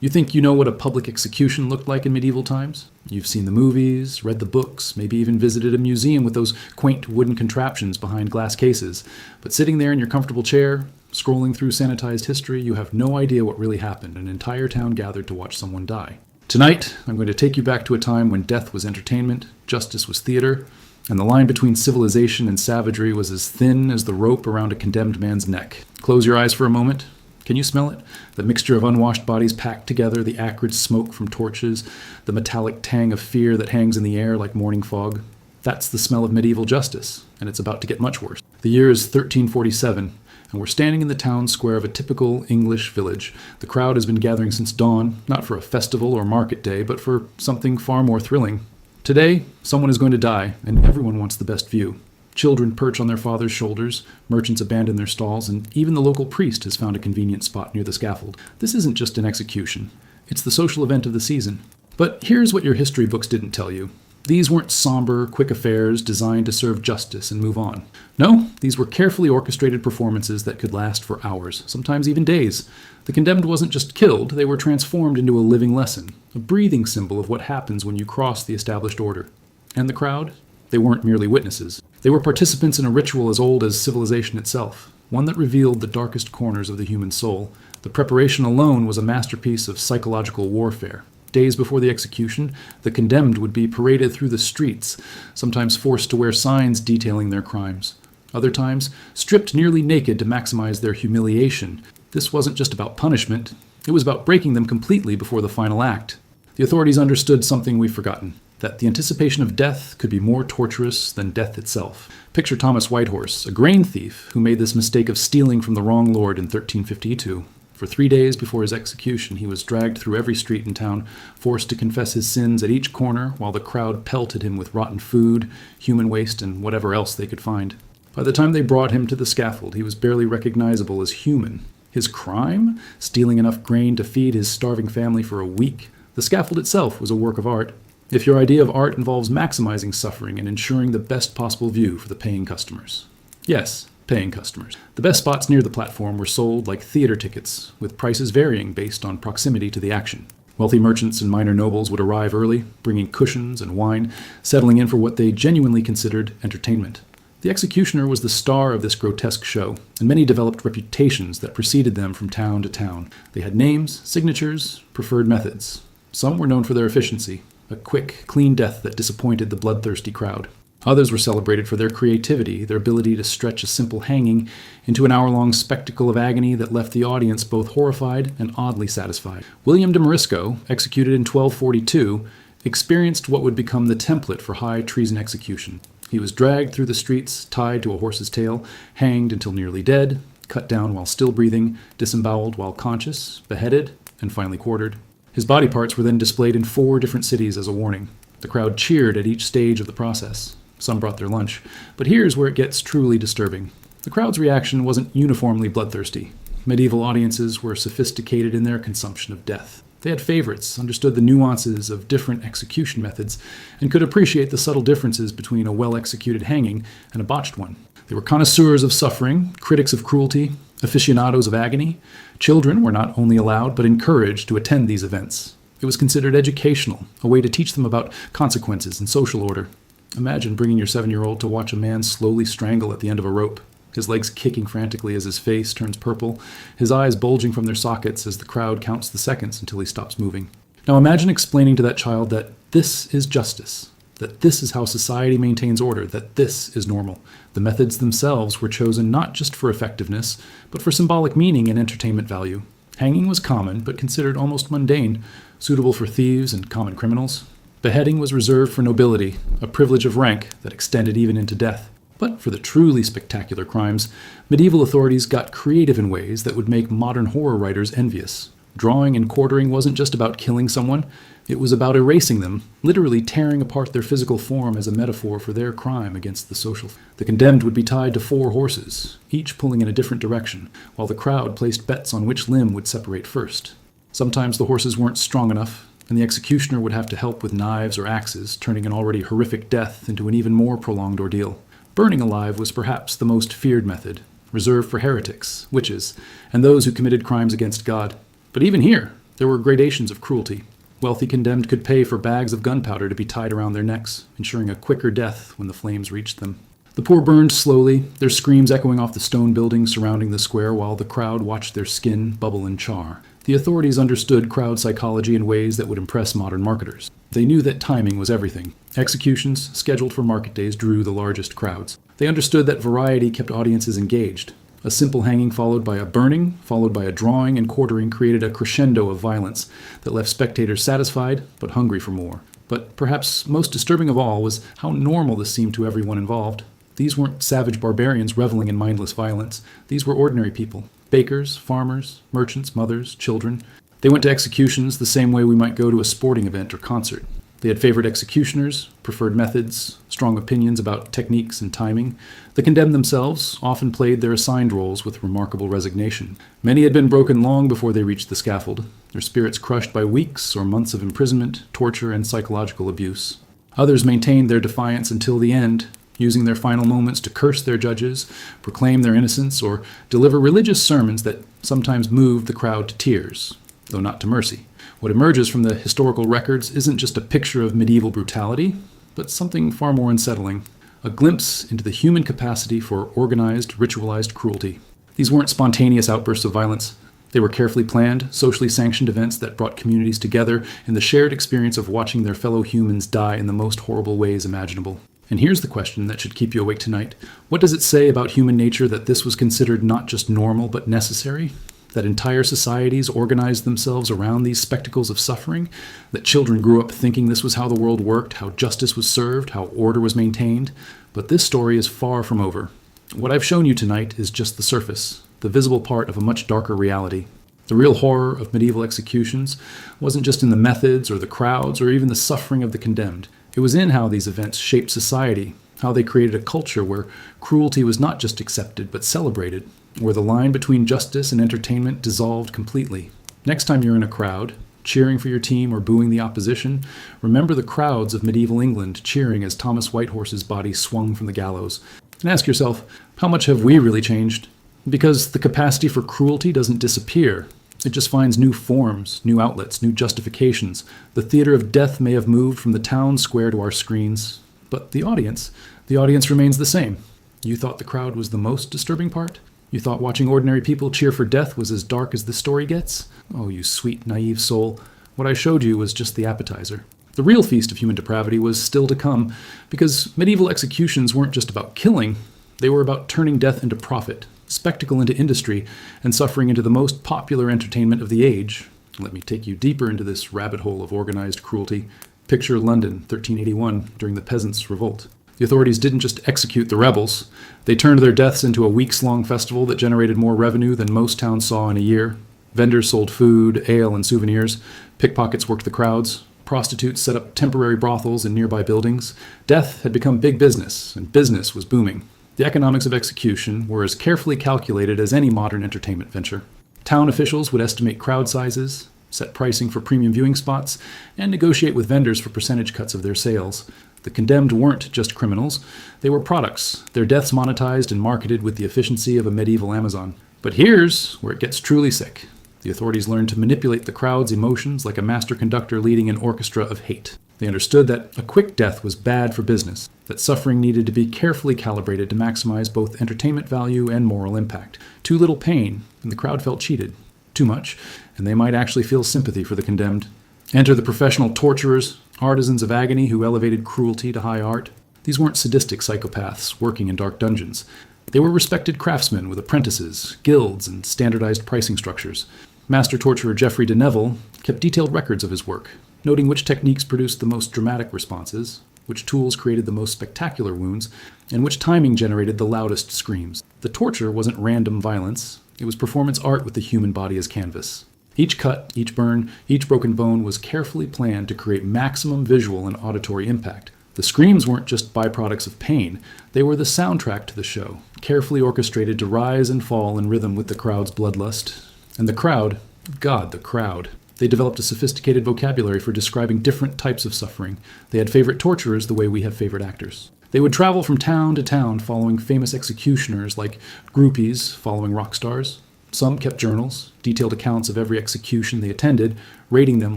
You think you know what a public execution looked like in medieval times? You've seen the movies, read the books, maybe even visited a museum with those quaint wooden contraptions behind glass cases. But sitting there in your comfortable chair, scrolling through sanitized history, you have no idea what really happened. An entire town gathered to watch someone die. Tonight, I'm going to take you back to a time when death was entertainment, justice was theater, and the line between civilization and savagery was as thin as the rope around a condemned man's neck. Close your eyes for a moment. Can you smell it? The mixture of unwashed bodies packed together, the acrid smoke from torches, the metallic tang of fear that hangs in the air like morning fog. That's the smell of medieval justice, and it's about to get much worse. The year is 1347, and we're standing in the town square of a typical English village. The crowd has been gathering since dawn, not for a festival or market day, but for something far more thrilling. Today, someone is going to die, and everyone wants the best view. Children perch on their father's shoulders, merchants abandon their stalls, and even the local priest has found a convenient spot near the scaffold. This isn't just an execution. It's the social event of the season. But here's what your history books didn't tell you. These weren't somber, quick affairs designed to serve justice and move on. No, these were carefully orchestrated performances that could last for hours, sometimes even days. The condemned wasn't just killed, they were transformed into a living lesson, a breathing symbol of what happens when you cross the established order. And the crowd? They weren't merely witnesses. They were participants in a ritual as old as civilization itself, one that revealed the darkest corners of the human soul. The preparation alone was a masterpiece of psychological warfare. Days before the execution, the condemned would be paraded through the streets, sometimes forced to wear signs detailing their crimes. Other times, stripped nearly naked to maximize their humiliation. This wasn't just about punishment, it was about breaking them completely before the final act. The authorities understood something we've forgotten, that the anticipation of death could be more torturous than death itself. Picture Thomas Whitehorse, a grain thief who made this mistake of stealing from the wrong lord in 1352. For 3 days before his execution, he was dragged through every street in town, forced to confess his sins at each corner, while the crowd pelted him with rotten food, human waste, and whatever else they could find. By the time they brought him to the scaffold, he was barely recognizable as human. His crime? Stealing enough grain to feed his starving family for a week. The scaffold itself was a work of art. If your idea of art involves maximizing suffering and ensuring the best possible view for the paying customers. Yes, paying customers. The best spots near the platform were sold like theater tickets, with prices varying based on proximity to the action. Wealthy merchants and minor nobles would arrive early, bringing cushions and wine, settling in for what they genuinely considered entertainment. The executioner was the star of this grotesque show, and many developed reputations that preceded them from town to town. They had names, signatures, preferred methods. Some were known for their efficiency, a quick, clean death that disappointed the bloodthirsty crowd. Others were celebrated for their creativity, their ability to stretch a simple hanging into an hour-long spectacle of agony that left the audience both horrified and oddly satisfied. William de Morisco, executed in 1242, experienced what would become the template for high treason execution. He was dragged through the streets, tied to a horse's tail, hanged until nearly dead, cut down while still breathing, disemboweled while conscious, beheaded, and finally quartered. His body parts were then displayed in 4 different cities as a warning. The crowd cheered at each stage of the process. Some brought their lunch. But here's where it gets truly disturbing. The crowd's reaction wasn't uniformly bloodthirsty. Medieval audiences were sophisticated in their consumption of death. They had favorites, understood the nuances of different execution methods, and could appreciate the subtle differences between a well-executed hanging and a botched one. They were connoisseurs of suffering, critics of cruelty, aficionados of agony. Children were not only allowed but encouraged to attend these events. It was considered educational, a way to teach them about consequences and social order. Imagine bringing your 7-year-old to watch a man slowly strangle at the end of a rope, his legs kicking frantically as his face turns purple, his eyes bulging from their sockets as the crowd counts the seconds until he stops moving. Now imagine explaining to that child that this is justice, that this is how society maintains order, that this is normal. The methods themselves were chosen not just for effectiveness, but for symbolic meaning and entertainment value. Hanging was common, but considered almost mundane, suitable for thieves and common criminals. Beheading was reserved for nobility, a privilege of rank that extended even into death. But for the truly spectacular crimes, medieval authorities got creative in ways that would make modern horror writers envious. Drawing and quartering wasn't just about killing someone, it was about erasing them, literally tearing apart their physical form as a metaphor for their crime against the social. The condemned would be tied to 4 horses, each pulling in a different direction, while the crowd placed bets on which limb would separate first. Sometimes the horses weren't strong enough, and the executioner would have to help with knives or axes, turning an already horrific death into an even more prolonged ordeal. Burning alive was perhaps the most feared method, reserved for heretics, witches, and those who committed crimes against God. But even here, There were gradations of cruelty. Wealthy condemned could pay for bags of gunpowder to be tied around their necks, ensuring a quicker death when the flames reached them. The poor burned slowly, their screams echoing off the stone buildings surrounding the square while the crowd watched their skin bubble in char. The authorities understood crowd psychology in ways that would impress modern marketers. They knew that timing was everything. Executions, scheduled for market days, drew the largest crowds. They understood that variety kept audiences engaged. A simple hanging followed by a burning, followed by a drawing and quartering created a crescendo of violence that left spectators satisfied but hungry for more. But perhaps most disturbing of all was how normal this seemed to everyone involved. These weren't savage barbarians reveling in mindless violence. These were ordinary people. Bakers, farmers, merchants, mothers, children. They went to executions the same way we might go to a sporting event or concert. They had favorite executioners, preferred methods, strong opinions about techniques and timing. The condemned themselves often played their assigned roles with remarkable resignation. Many had been broken long before they reached the scaffold, their spirits crushed by weeks or months of imprisonment, torture, and psychological abuse. Others maintained their defiance until the end, using their final moments to curse their judges, proclaim their innocence, or deliver religious sermons that sometimes moved the crowd to tears, though not to mercy. What emerges from the historical records isn't just a picture of medieval brutality, but something far more unsettling, a glimpse into the human capacity for organized, ritualized cruelty. These weren't spontaneous outbursts of violence. They were carefully planned, socially sanctioned events that brought communities together in the shared experience of watching their fellow humans die in the most horrible ways imaginable. And here's the question that should keep you awake tonight. What does it say about human nature that this was considered not just normal but necessary? That entire societies organized themselves around these spectacles of suffering? That children grew up thinking this was how the world worked, how justice was served, how order was maintained? But this story is far from over. What I've shown you tonight is just the surface, the visible part of a much darker reality. The real horror of medieval executions wasn't just in the methods or the crowds or even the suffering of the condemned. It was in how these events shaped society, how they created a culture where cruelty was not just accepted but celebrated, where the line between justice and entertainment dissolved completely. Next time you're in a crowd, cheering for your team or booing the opposition, remember the crowds of medieval England cheering as Thomas Whitehorse's body swung from the gallows. And ask yourself, how much have we really changed? Because the capacity for cruelty doesn't disappear. It just finds new forms, new outlets, new justifications. The theater of death may have moved from the town square to our screens, but the audience remains the same. You thought the crowd was the most disturbing part? You thought watching ordinary people cheer for death was as dark as this story gets? Oh, you sweet, naive soul. What I showed you was just the appetizer. The real feast of human depravity was still to come, because medieval executions weren't just about killing. They were about turning death into profit, spectacle into industry, and suffering into the most popular entertainment of the age. Let me take you deeper into this rabbit hole of organized cruelty. Picture London, 1381, during the Peasants' Revolt. The authorities didn't just execute the rebels. They turned their deaths into a weeks-long festival that generated more revenue than most towns saw in a year. Vendors sold food, ale, and souvenirs. Pickpockets worked the crowds. Prostitutes set up temporary brothels in nearby buildings. Death had become big business, and business was booming. The economics of execution were as carefully calculated as any modern entertainment venture. Town officials would estimate crowd sizes, set pricing for premium viewing spots, and negotiate with vendors for percentage cuts of their sales. The condemned weren't just criminals. They were products, their deaths monetized and marketed with the efficiency of a medieval Amazon. But here's where it gets truly sick. The authorities learned to manipulate the crowd's emotions like a master conductor leading an orchestra of hate. They understood that a quick death was bad for business, that suffering needed to be carefully calibrated to maximize both entertainment value and moral impact. Too little pain, and the crowd felt cheated. Too much, and they might actually feel sympathy for the condemned. Enter the professional torturers, artisans of agony who elevated cruelty to high art. These weren't sadistic psychopaths working in dark dungeons. They were respected craftsmen with apprentices, guilds, and standardized pricing structures. Master torturer Geoffrey de Neville kept detailed records of his work, noting which techniques produced the most dramatic responses, which tools created the most spectacular wounds, and which timing generated the loudest screams. The torture wasn't random violence. It was performance art with the human body as canvas. Each cut, each burn, each broken bone was carefully planned to create maximum visual and auditory impact. The screams weren't just byproducts of pain. They were the soundtrack to the show, carefully orchestrated to rise and fall in rhythm with the crowd's bloodlust. And the crowd, God, the crowd. They developed a sophisticated vocabulary for describing different types of suffering. They had favorite torturers the way we have favorite actors. They would travel from town to town following famous executioners like groupies following rock stars. Some kept journals, detailed accounts of every execution they attended, rating them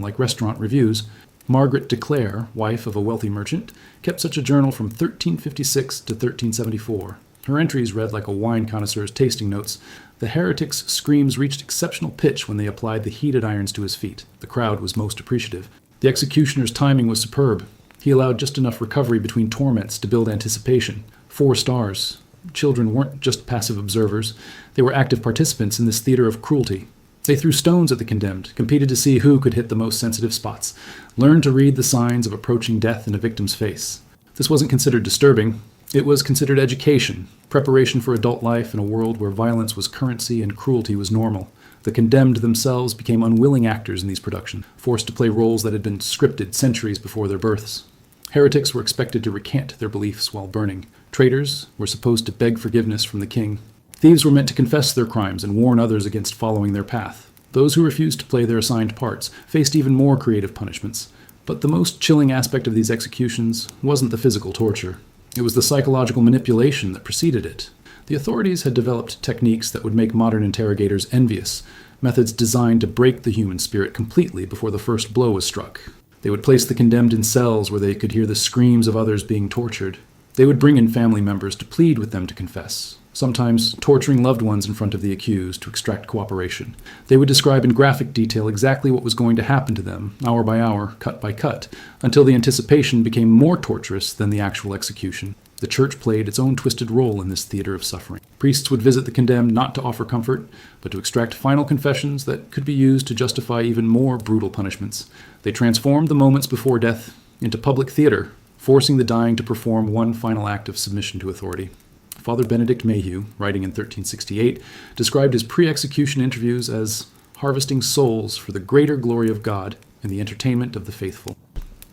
like restaurant reviews. Margaret de Clare, wife of a wealthy merchant, kept such a journal from 1356 to 1374. Her entries read like a wine connoisseur's tasting notes. The heretic's screams reached exceptional pitch when they applied the heated irons to his feet. The crowd was most appreciative. The executioner's timing was superb. He allowed just enough recovery between torments to build anticipation. 4 stars. Children weren't just passive observers. They were active participants in this theater of cruelty. They threw stones at the condemned, competed to see who could hit the most sensitive spots, learned to read the signs of approaching death in a victim's face. This wasn't considered disturbing. It was considered education, preparation for adult life in a world where violence was currency and cruelty was normal. The condemned themselves became unwilling actors in these productions, forced to play roles that had been scripted centuries before their births. Heretics were expected to recant their beliefs while burning. Traitors were supposed to beg forgiveness from the king. Thieves were meant to confess their crimes and warn others against following their path. Those who refused to play their assigned parts faced even more creative punishments. But the most chilling aspect of these executions wasn't the physical torture. It was the psychological manipulation that preceded it. The authorities had developed techniques that would make modern interrogators envious, methods designed to break the human spirit completely before the first blow was struck. They would place the condemned in cells where they could hear the screams of others being tortured. They would bring in family members to plead with them to confess, sometimes torturing loved ones in front of the accused to extract cooperation. They would describe in graphic detail exactly what was going to happen to them, hour by hour, cut by cut, until the anticipation became more torturous than the actual execution. The church played its own twisted role in this theater of suffering. Priests would visit the condemned not to offer comfort, but to extract final confessions that could be used to justify even more brutal punishments. They transformed the moments before death into public theater, forcing the dying to perform one final act of submission to authority. Father Benedict Mayhew, writing in 1368, described his pre-execution interviews as harvesting souls for the greater glory of God and the entertainment of the faithful.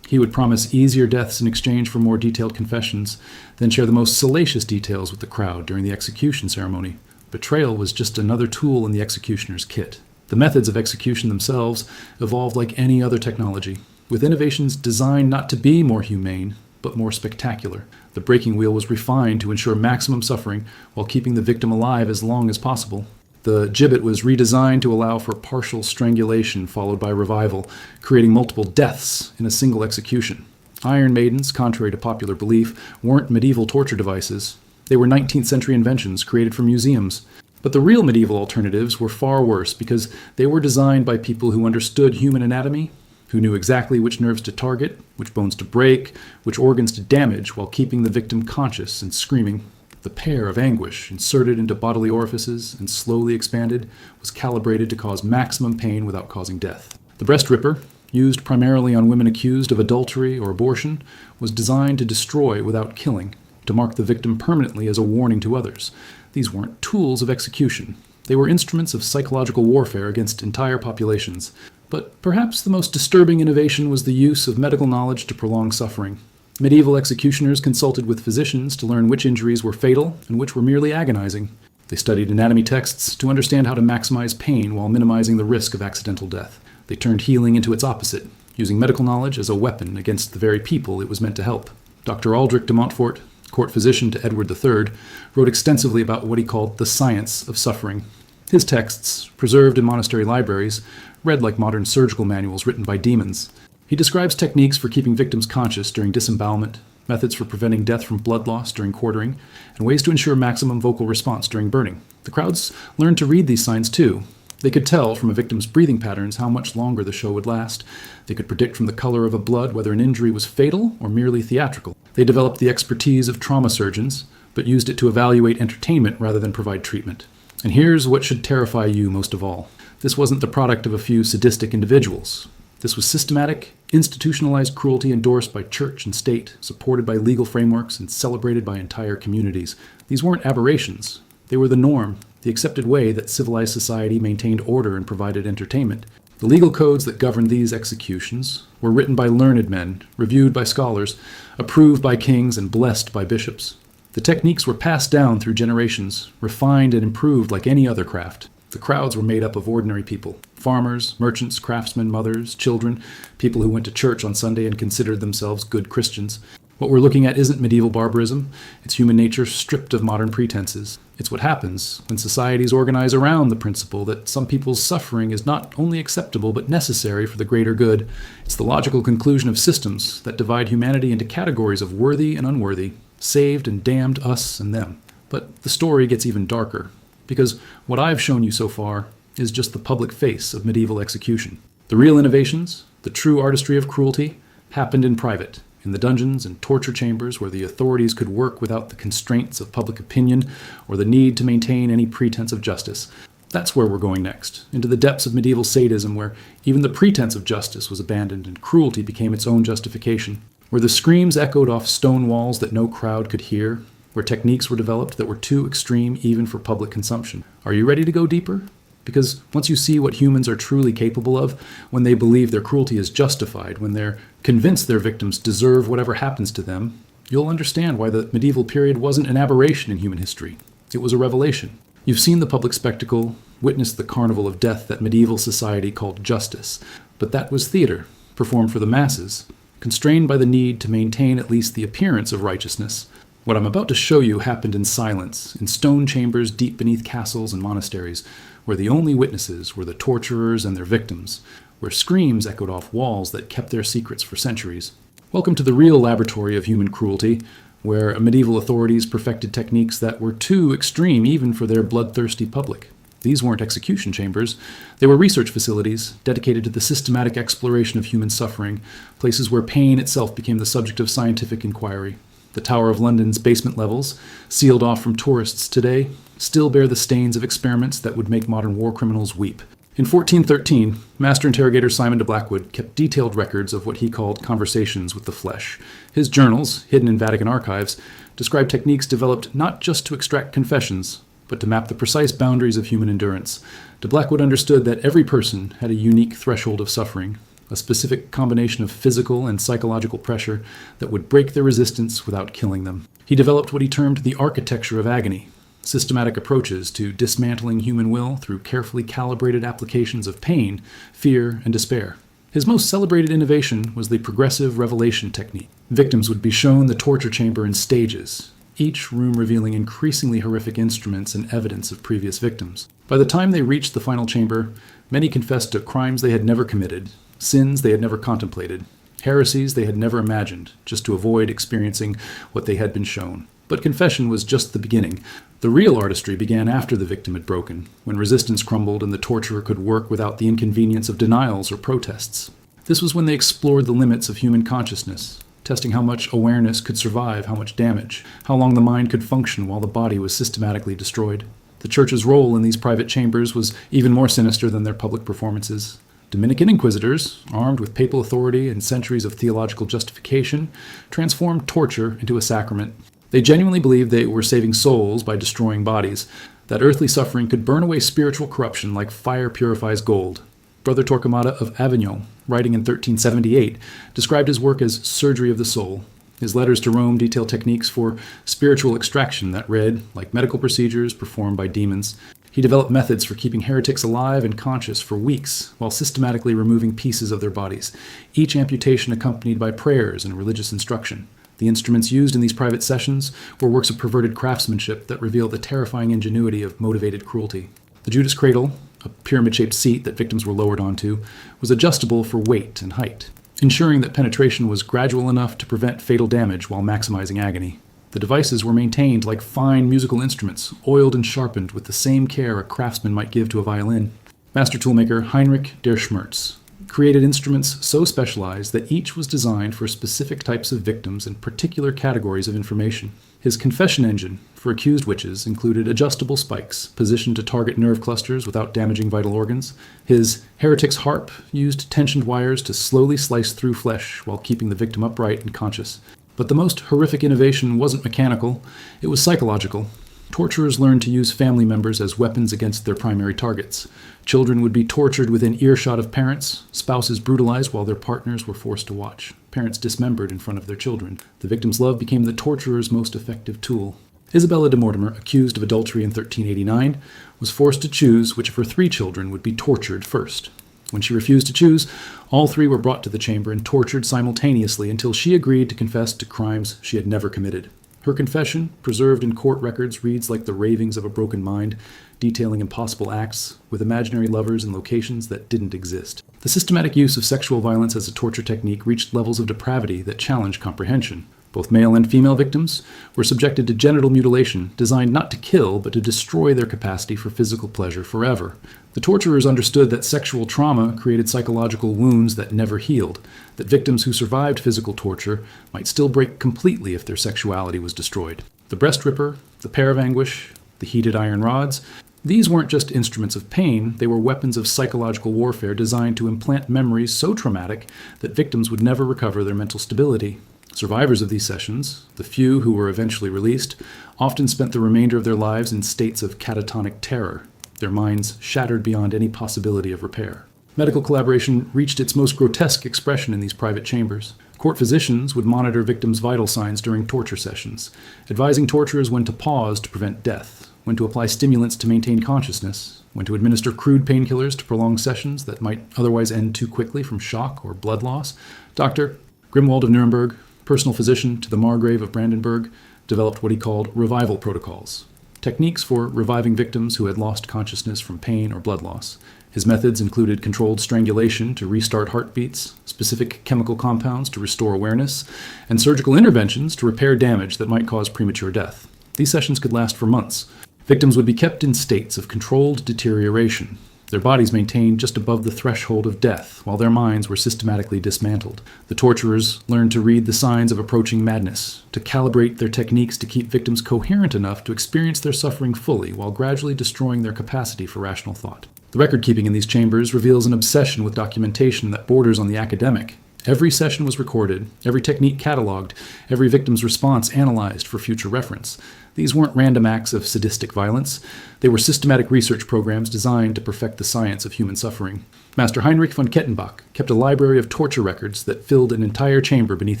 He would promise easier deaths in exchange for more detailed confessions, then share the most salacious details with the crowd during the execution ceremony. Betrayal was just another tool in the executioner's kit. The methods of execution themselves evolved like any other technology, with innovations designed not to be more humane, but more spectacular. The breaking wheel was refined to ensure maximum suffering while keeping the victim alive as long as possible. The gibbet was redesigned to allow for partial strangulation followed by revival, creating multiple deaths in a single execution. Iron maidens, contrary to popular belief, weren't medieval torture devices. They were 19th century inventions created for museums. But the real medieval alternatives were far worse because they were designed by people who understood human anatomy, who knew exactly which nerves to target, which bones to break, which organs to damage while keeping the victim conscious and screaming. The pear of anguish, inserted into bodily orifices and slowly expanded, was calibrated to cause maximum pain without causing death. The breast ripper, used primarily on women accused of adultery or abortion, was designed to destroy without killing, to mark the victim permanently as a warning to others. These weren't tools of execution. They were instruments of psychological warfare against entire populations. But perhaps the most disturbing innovation was the use of medical knowledge to prolong suffering. Medieval executioners consulted with physicians to learn which injuries were fatal and which were merely agonizing. They studied anatomy texts to understand how to maximize pain while minimizing the risk of accidental death. They turned healing into its opposite, using medical knowledge as a weapon against the very people it was meant to help. Dr. Aldrich de Montfort, court physician to Edward III, wrote extensively about what he called the science of suffering. His texts, preserved in monastery libraries, read like modern surgical manuals written by demons. He describes techniques for keeping victims conscious during disembowelment, methods for preventing death from blood loss during quartering, and ways to ensure maximum vocal response during burning. The crowds learned to read these signs too. They could tell from a victim's breathing patterns how much longer the show would last. They could predict from the color of a blood whether an injury was fatal or merely theatrical. They developed the expertise of trauma surgeons, but used it to evaluate entertainment rather than provide treatment. And here's what should terrify you most of all. This wasn't the product of a few sadistic individuals. This was systematic, institutionalized cruelty endorsed by church and state, supported by legal frameworks, and celebrated by entire communities. These weren't aberrations. They were the norm, the accepted way that civilized society maintained order and provided entertainment. The legal codes that governed these executions were written by learned men, reviewed by scholars, approved by kings, and blessed by bishops. The techniques were passed down through generations, refined and improved like any other craft. The crowds were made up of ordinary people. Farmers, merchants, craftsmen, mothers, children, people who went to church on Sunday and considered themselves good Christians. What we're looking at isn't medieval barbarism, it's human nature stripped of modern pretenses. It's what happens when societies organize around the principle that some people's suffering is not only acceptable but necessary for the greater good. It's the logical conclusion of systems that divide humanity into categories of worthy and unworthy, saved and damned us and them. But the story gets even darker, because what I've shown you so far is just the public face of medieval execution. The real innovations, the true artistry of cruelty, happened in private, in the dungeons and torture chambers where the authorities could work without the constraints of public opinion or the need to maintain any pretense of justice. That's where we're going next, into the depths of medieval sadism where even the pretense of justice was abandoned and cruelty became its own justification, where the screams echoed off stone walls that no crowd could hear, where techniques were developed that were too extreme even for public consumption. Are you ready to go deeper? Because once you see what humans are truly capable of, when they believe their cruelty is justified, when they're convinced their victims deserve whatever happens to them, you'll understand why the medieval period wasn't an aberration in human history. It was a revelation. You've seen the public spectacle, witnessed the carnival of death that medieval society called justice, but that was theater, performed for the masses, constrained by the need to maintain at least the appearance of righteousness. What I'm about to show you happened in silence, in stone chambers deep beneath castles and monasteries, where the only witnesses were the torturers and their victims, where screams echoed off walls that kept their secrets for centuries. Welcome to the real laboratory of human cruelty, where medieval authorities perfected techniques that were too extreme even for their bloodthirsty public. These weren't execution chambers. They were research facilities dedicated to the systematic exploration of human suffering, places where pain itself became the subject of scientific inquiry. The Tower of London's basement levels, sealed off from tourists today, still bear the stains of experiments that would make modern war criminals weep. In 1413, Master Interrogator Simon de Blackwood kept detailed records of what he called conversations with the flesh. His journals, hidden in Vatican archives, describe techniques developed not just to extract confessions, but to map the precise boundaries of human endurance. De Blackwood understood that every person had a unique threshold of suffering, a specific combination of physical and psychological pressure that would break their resistance without killing them. He developed what he termed the architecture of agony, systematic approaches to dismantling human will through carefully calibrated applications of pain, fear, and despair. His most celebrated innovation was the progressive revelation technique. Victims would be shown the torture chamber in stages, each room revealing increasingly horrific instruments and evidence of previous victims. By the time they reached the final chamber, many confessed to crimes they had never committed, sins they had never contemplated, heresies they had never imagined, just to avoid experiencing what they had been shown. But confession was just the beginning. The real artistry began after the victim had broken, when resistance crumbled and the torturer could work without the inconvenience of denials or protests. This was when they explored the limits of human consciousness, testing how much awareness could survive how much damage, how long the mind could function while the body was systematically destroyed. The Church's role in these private chambers was even more sinister than their public performances. Dominican inquisitors, armed with papal authority and centuries of theological justification, transformed torture into a sacrament. They genuinely believed they were saving souls by destroying bodies, that earthly suffering could burn away spiritual corruption like fire purifies gold. Brother Torquemada of Avignon, writing in 1378, described his work as surgery of the soul. His letters to Rome detail techniques for spiritual extraction that read like medical procedures performed by demons. He developed methods for keeping heretics alive and conscious for weeks while systematically removing pieces of their bodies, each amputation accompanied by prayers and religious instruction. The instruments used in these private sessions were works of perverted craftsmanship that reveal the terrifying ingenuity of motivated cruelty. The Judas cradle, a pyramid-shaped seat that victims were lowered onto, was adjustable for weight and height, ensuring that penetration was gradual enough to prevent fatal damage while maximizing agony. The devices were maintained like fine musical instruments, oiled and sharpened with the same care a craftsman might give to a violin. Master toolmaker Heinrich der Schmerz created instruments so specialized that each was designed for specific types of victims and particular categories of information. His confession engine for accused witches included adjustable spikes, positioned to target nerve clusters without damaging vital organs. His heretic's harp used tensioned wires to slowly slice through flesh while keeping the victim upright and conscious. But the most horrific innovation wasn't mechanical, it was psychological. Torturers learned to use family members as weapons against their primary targets. Children would be tortured within earshot of parents, spouses brutalized while their partners were forced to watch, parents dismembered in front of their children. The victim's love became the torturer's most effective tool. Isabella de Mortimer, accused of adultery in 1389, was forced to choose which of her 3 children would be tortured first. When she refused to choose, all three were brought to the chamber and tortured simultaneously until she agreed to confess to crimes she had never committed. Her confession, preserved in court records, reads like the ravings of a broken mind, detailing impossible acts with imaginary lovers in locations that didn't exist. The systematic use of sexual violence as a torture technique reached levels of depravity that challenged comprehension. Both male and female victims were subjected to genital mutilation, designed not to kill, but to destroy their capacity for physical pleasure forever. The torturers understood that sexual trauma created psychological wounds that never healed, that victims who survived physical torture might still break completely if their sexuality was destroyed. The breast ripper, the pear of anguish, the heated iron rods, these weren't just instruments of pain, they were weapons of psychological warfare designed to implant memories so traumatic that victims would never recover their mental stability. Survivors of these sessions, the few who were eventually released, often spent the remainder of their lives in states of catatonic terror, their minds shattered beyond any possibility of repair. Medical collaboration reached its most grotesque expression in these private chambers. Court physicians would monitor victims' vital signs during torture sessions, advising torturers when to pause to prevent death, when to apply stimulants to maintain consciousness, when to administer crude painkillers to prolong sessions that might otherwise end too quickly from shock or blood loss. Dr. Grimwald of Nuremberg, personal physician to the Margrave of Brandenburg, developed what he called revival protocols, techniques for reviving victims who had lost consciousness from pain or blood loss. His methods included controlled strangulation to restart heartbeats, specific chemical compounds to restore awareness, and surgical interventions to repair damage that might cause premature death. These sessions could last for months. Victims would be kept in states of controlled deterioration, their bodies maintained just above the threshold of death, while their minds were systematically dismantled. The torturers learned to read the signs of approaching madness, to calibrate their techniques to keep victims coherent enough to experience their suffering fully, while gradually destroying their capacity for rational thought. The record-keeping in these chambers reveals an obsession with documentation that borders on the academic. Every session was recorded, every technique cataloged, every victim's response analyzed for future reference. These weren't random acts of sadistic violence. They were systematic research programs designed to perfect the science of human suffering. Master Heinrich von Kettenbach kept a library of torture records that filled an entire chamber beneath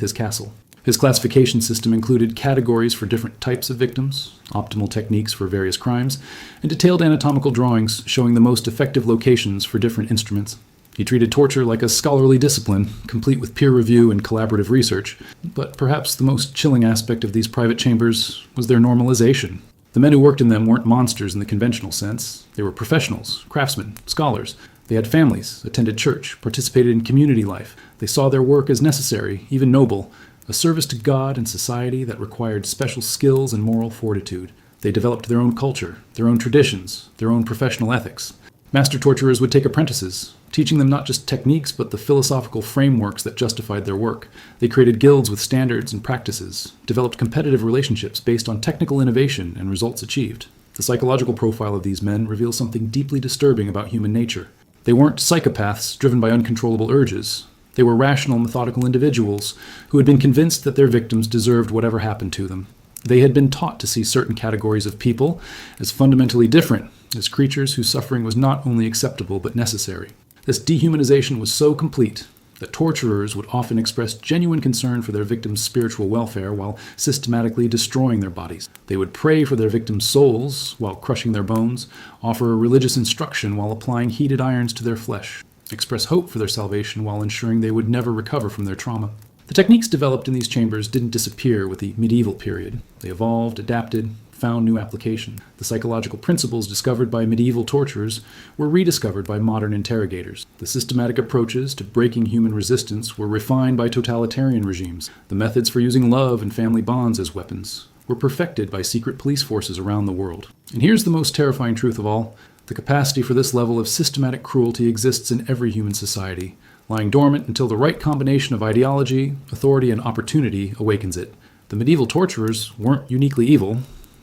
his castle. His classification system included categories for different types of victims, optimal techniques for various crimes, and detailed anatomical drawings showing the most effective locations for different instruments. He treated torture like a scholarly discipline, complete with peer review and collaborative research. But perhaps the most chilling aspect of these private chambers was their normalization. The men who worked in them weren't monsters in the conventional sense. They were professionals, craftsmen, scholars. They had families, attended church, participated in community life. They saw their work as necessary, even noble, a service to God and society that required special skills and moral fortitude. They developed their own culture, their own traditions, their own professional ethics. Master torturers would take apprentices, teaching them not just techniques but the philosophical frameworks that justified their work. They created guilds with standards and practices, developed competitive relationships based on technical innovation and results achieved. The psychological profile of these men reveals something deeply disturbing about human nature. They weren't psychopaths driven by uncontrollable urges. They were rational, methodical individuals who had been convinced that their victims deserved whatever happened to them. They had been taught to see certain categories of people as fundamentally different, as creatures whose suffering was not only acceptable but necessary. This dehumanization was so complete that torturers would often express genuine concern for their victims' spiritual welfare while systematically destroying their bodies. They would pray for their victims' souls while crushing their bones, offer religious instruction while applying heated irons to their flesh, express hope for their salvation while ensuring they would never recover from their trauma. The techniques developed in these chambers didn't disappear with the medieval period. They evolved, adapted, found new application. The psychological principles discovered by medieval torturers were rediscovered by modern interrogators. The systematic approaches to breaking human resistance were refined by totalitarian regimes. The methods for using love and family bonds as weapons were perfected by secret police forces around the world. And here's the most terrifying truth of all. The capacity for this level of systematic cruelty exists in every human society, lying dormant until the right combination of ideology, authority, and opportunity awakens it. The medieval torturers weren't uniquely evil.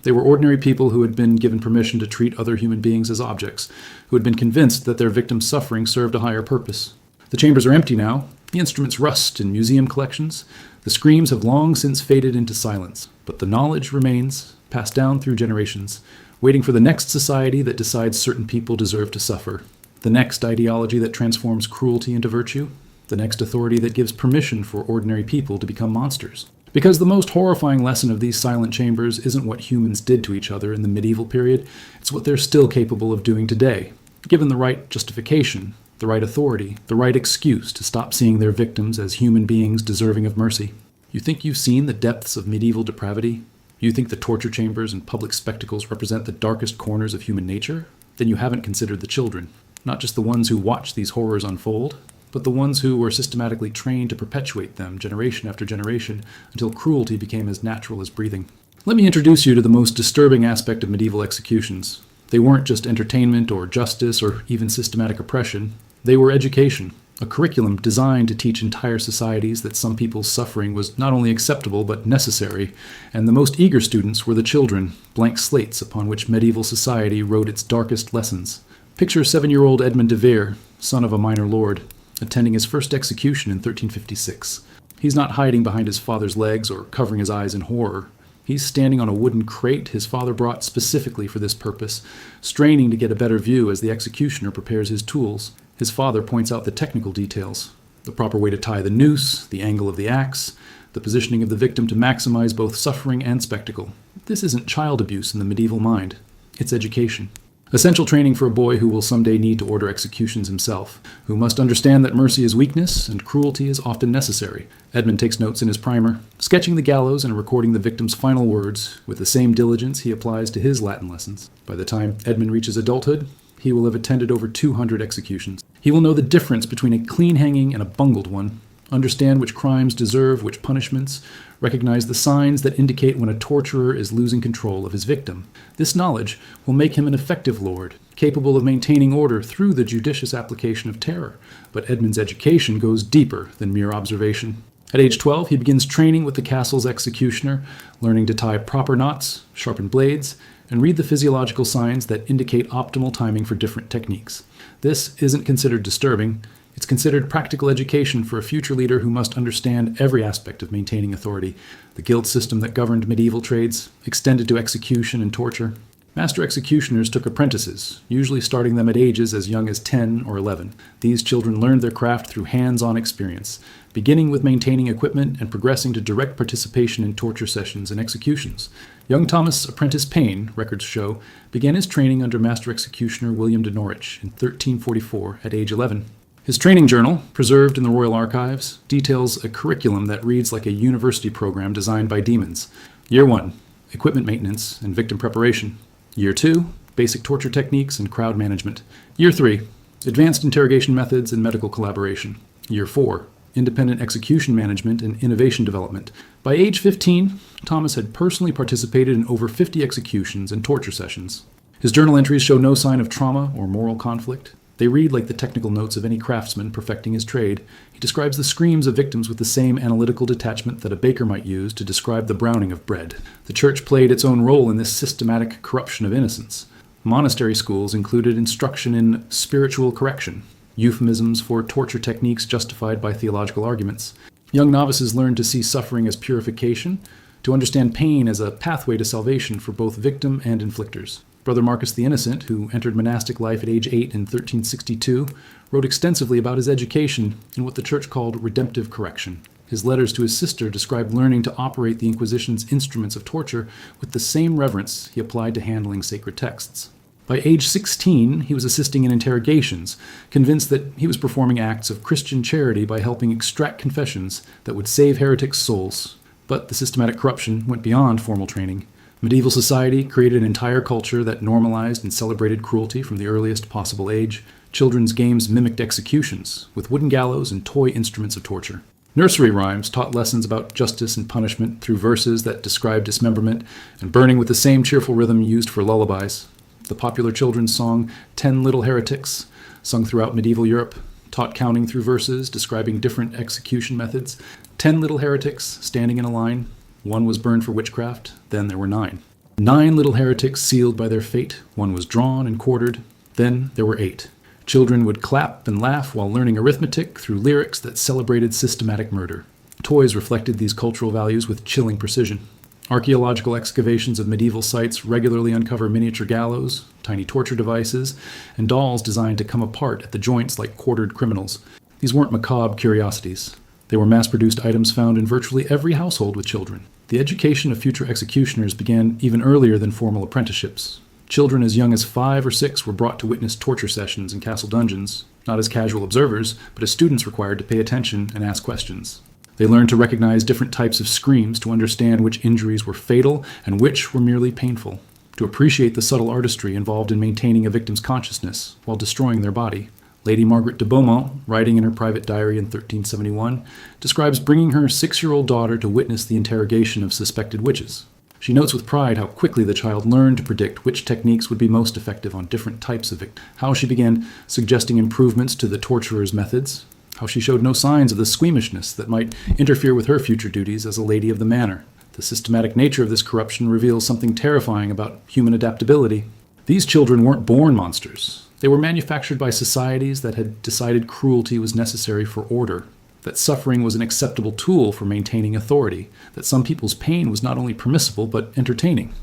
They were ordinary people who had been given permission to treat other human beings as objects, who had been convinced that their victims' suffering served a higher purpose. The chambers are empty now. The instruments rust in museum collections. The screams have long since faded into silence. But the knowledge remains, passed down through generations, waiting for the next society that decides certain people deserve to suffer. The next ideology that transforms cruelty into virtue. The next authority that gives permission for ordinary people to become monsters. Because the most horrifying lesson of these silent chambers isn't what humans did to each other in the medieval period, it's what they're still capable of doing today, given the right justification, the right authority, the right excuse to stop seeing their victims as human beings deserving of mercy. You think you've seen the depths of medieval depravity? You think the torture chambers and public spectacles represent the darkest corners of human nature? Then you haven't considered the children, not just the ones who watch these horrors unfold, but the ones who were systematically trained to perpetuate them generation after generation until cruelty became as natural as breathing. Let me introduce you to the most disturbing aspect of medieval executions. They weren't just entertainment or justice or even systematic oppression. They were education, a curriculum designed to teach entire societies that some people's suffering was not only acceptable but necessary, and the most eager students were the children, blank slates upon which medieval society wrote its darkest lessons. Picture 7-year-old Edmund de Vere, son of a minor lord, attending his first execution in 1356. He's not hiding behind his father's legs or covering his eyes in horror. He's standing on a wooden crate his father brought specifically for this purpose, straining to get a better view as the executioner prepares his tools. His father points out the technical details, the proper way to tie the noose, the angle of the axe, the positioning of the victim to maximize both suffering and spectacle. This isn't child abuse in the medieval mind. It's education. Essential training for a boy who will someday need to order executions himself, who must understand that mercy is weakness and cruelty is often necessary. Edmund takes notes in his primer, sketching the gallows and recording the victim's final words with the same diligence he applies to his Latin lessons. By the time Edmund reaches adulthood, he will have attended over 200 executions. He will know the difference between a clean hanging and a bungled one, understand which crimes deserve which punishments, recognize the signs that indicate when a torturer is losing control of his victim. This knowledge will make him an effective lord, capable of maintaining order through the judicious application of terror. But Edmund's education goes deeper than mere observation. At age 12, he begins training with the castle's executioner, learning to tie proper knots, sharpen blades, and read the physiological signs that indicate optimal timing for different techniques. This isn't considered disturbing. It's considered practical education for a future leader who must understand every aspect of maintaining authority. The guild system that governed medieval trades extended to execution and torture. Master executioners took apprentices, usually starting them at ages as young as 10 or 11. These children learned their craft through hands-on experience, beginning with maintaining equipment and progressing to direct participation in torture sessions and executions. Young Thomas Apprentice Payne, records show, began his training under Master Executioner William de Norwich in 1344 at age 11. His training journal, preserved in the Royal Archives, details a curriculum that reads like a university program designed by demons. Year 1, equipment maintenance and victim preparation. Year 2, basic torture techniques and crowd management. Year 3, advanced interrogation methods and medical collaboration. Year 4, independent execution management and innovation development. By age 15, Thomas had personally participated in over 50 executions and torture sessions. His journal entries show no sign of trauma or moral conflict. They read like the technical notes of any craftsman perfecting his trade. He describes the screams of victims with the same analytical detachment that a baker might use to describe the browning of bread. The church played its own role in this systematic corruption of innocence. Monastery schools included instruction in spiritual correction, euphemisms for torture techniques justified by theological arguments. Young novices learned to see suffering as purification, to understand pain as a pathway to salvation for both victim and inflictors. Brother Marcus the Innocent, who entered monastic life at age 8 in 1362, wrote extensively about his education in what the church called redemptive correction. His letters to his sister described learning to operate the Inquisition's instruments of torture with the same reverence he applied to handling sacred texts. By age 16, he was assisting in interrogations, convinced that he was performing acts of Christian charity by helping extract confessions that would save heretics' souls. But the systematic corruption went beyond formal training. Medieval society created an entire culture that normalized and celebrated cruelty from the earliest possible age. Children's games mimicked executions, with wooden gallows and toy instruments of torture. Nursery rhymes taught lessons about justice and punishment through verses that described dismemberment and burning with the same cheerful rhythm used for lullabies. The popular children's song 10 Little Heretics, sung throughout medieval Europe, taught counting through verses describing different execution methods. 10 little heretics standing in a line. One was burned for witchcraft, then there were 9. 9 little heretics sealed by their fate. One was drawn and quartered, then there were 8. Children would clap and laugh while learning arithmetic through lyrics that celebrated systematic murder. Toys reflected these cultural values with chilling precision. Archaeological excavations of medieval sites regularly uncover miniature gallows, tiny torture devices, and dolls designed to come apart at the joints like quartered criminals. These weren't macabre curiosities. They were mass-produced items found in virtually every household with children. The education of future executioners began even earlier than formal apprenticeships. Children as young as 5 or 6 were brought to witness torture sessions in castle dungeons. not as casual observers, but as students required to pay attention and ask questions. They learned to recognize different types of screams, to understand which injuries were fatal and which were merely painful, to appreciate the subtle artistry involved in maintaining a victim's consciousness while destroying their body. Lady Margaret de Beaumont, writing in her private diary in 1371, describes bringing her 6-year-old daughter to witness the interrogation of suspected witches. She notes with pride how quickly the child learned to predict which techniques would be most effective on different types of victims, how she began suggesting improvements to the torturer's methods, how she showed no signs of the squeamishness that might interfere with her future duties as a lady of the manor. The systematic nature of this corruption reveals something terrifying about human adaptability. These children weren't born monsters. They were manufactured by societies that had decided cruelty was necessary for order, that suffering was an acceptable tool for maintaining authority, that some people's pain was not only permissible but entertaining.